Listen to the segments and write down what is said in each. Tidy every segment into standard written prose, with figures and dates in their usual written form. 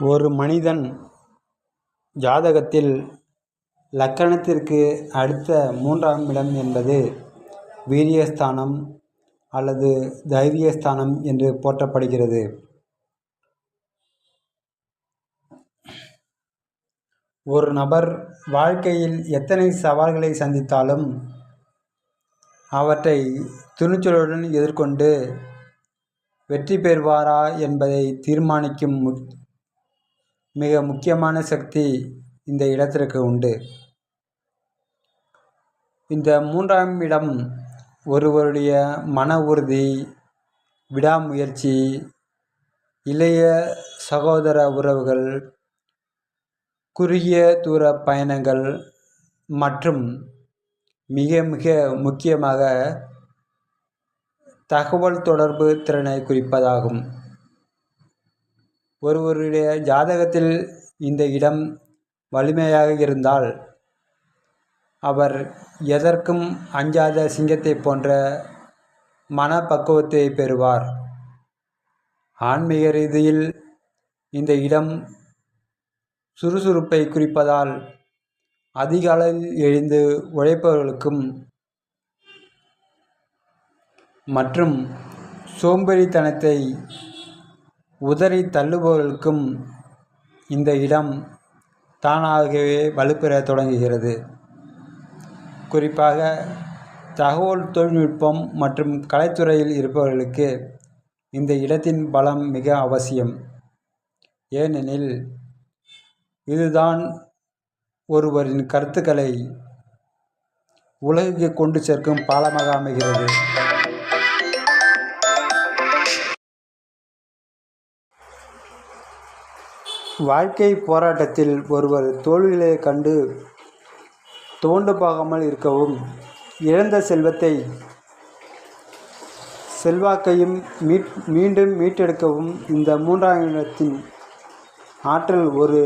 ஒரு மனிதன் ஜாதகத்தில் லக்னத்திற்கு அடுத்த 3ஆம் இடம் என்பது வீரியஸ்தானம் அல்லது தைரியஸ்தானம் என்று போற்றப்படுகிறது. ஒரு நபர் வாழ்க்கையில் எத்தனை சவால்களை சந்தித்தாலும் அவற்றை துணிச்சலுடன் எதிர்கொண்டு வெற்றி பெறுவாரா என்பதை தீர்மானிக்கும் மிக முக்கியமான சக்தி இந்த இடத்திற்கு உண்டு. இந்த 3ஆம் இடம் ஒருவருடைய மன உறுதி, விடாமுயற்சி, இளைய சகோதர உறவுகள், குறுகிய தூர பயணங்கள் மற்றும் மிக மிக முக்கியமாக தகவல் தொடர்பு திறனை குறிப்பதாகும். ஒருவருடைய ஜாதகத்தில் இந்த இடம் வலிமையாக இருந்தால் அவர் எதற்கும் அஞ்சாத சிங்கத்தை போன்ற மனப்பக்குவத்தை பெறுவார். ஆன்மீக ரீதியில் இந்த இடம் சுறுசுறுப்பை குறிப்பதால் அதிகாலையில் எழுந்து உழைப்பவர்களுக்கும் மற்றும் சோம்பேறித்தனத்தை உதறி தள்ளுபவர்களுக்கும் இந்த இடம் தானாகவே வலுப்பெற தொடங்குகிறது. குறிப்பாக தகவல் தொழில்நுட்பம் மற்றும் கலைத்துறையில் இருப்பவர்களுக்கு இந்த இடத்தின் பலம் மிக அவசியம். ஏனெனில் இதுதான் ஒருவரின் கருத்துக்களை உலகுக்கு கொண்டு சேர்க்கும் பாலமாக அமைகிறது. வாழ்க்கை போராட்டத்தில் ஒருவர் தோல்விகளை கண்டு துவண்டு போகாமல் இருக்கவும், இழந்த செல்வாக்கையும் மீண்டும் மீட்டெடுக்கவும் இந்த 3ஆம் இடத்தின் ஆற்றல் ஒரு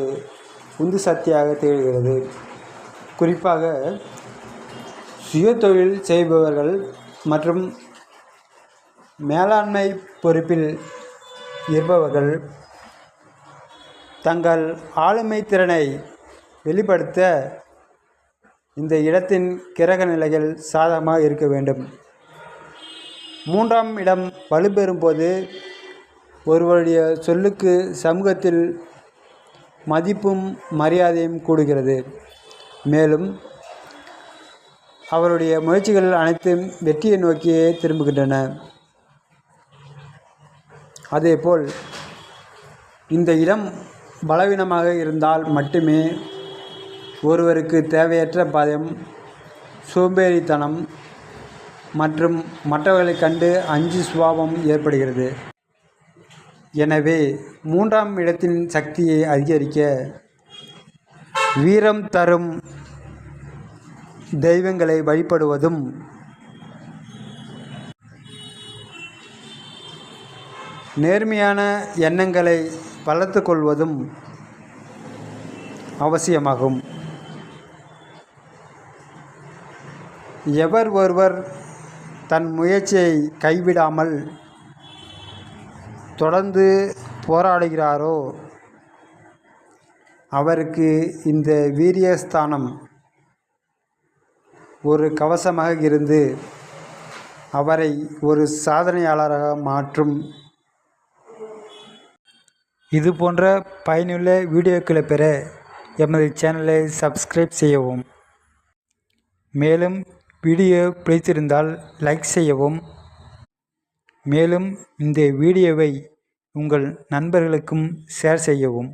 உந்து சக்தியாக திகழ்கிறது. குறிப்பாக சுய தொழில் செய்பவர்கள் மற்றும் மேலாண்மை பொறுப்பில் இருப்பவர்கள் தங்கள் ஆளுமை திறனை வெளிப்படுத்த இந்த இடத்தின் கிரக நிலைகள் சாதகமாக இருக்க வேண்டும். 3ஆம் இடம் வலுப்பெறும் போது ஒருவருடைய சொல்லுக்கு சமூகத்தில் மதிப்பும் மரியாதையும் கூடுகிறது. மேலும் அவருடைய முயற்சிகள் அனைத்தும் வெற்றியை நோக்கியே திரும்புகின்றன. அதேபோல் இந்த இடம் பலவீனமாக இருந்தால் மட்டுமே ஒருவருக்கு தேவையற்ற பயம், சோம்பேறித்தனம் மற்றும் மற்றவர்களை கண்டு அஞ்சு சுபாவம் ஏற்படுகிறது. எனவே 3ஆம் இடத்தின் சக்தியை அதிகரிக்க வீரம் தரும் தெய்வங்களை வழிபடுவதும், நேர்மையான எண்ணங்களை வளர்த்து கொள்வதும் அவசியமாகும். எவர் ஒருவர் தன் முயற்சியை கைவிடாமல் தொடர்ந்து போராடுகிறாரோ அவருக்கு இந்த வீரியஸ்தானம் ஒரு கவசமாக இருந்து அவரை ஒரு சாதனையாளராக மாற்றும். இது போன்ற பயனுள்ள வீடியோக்களை பெற எமது சேனலை சப்ஸ்கிரைப் செய்யவும். மேலும் வீடியோ பிடித்திருந்தால் லைக் செய்யவும். மேலும் இந்த வீடியோவை உங்கள் நண்பர்களுக்கும் ஷேர் செய்யவும்.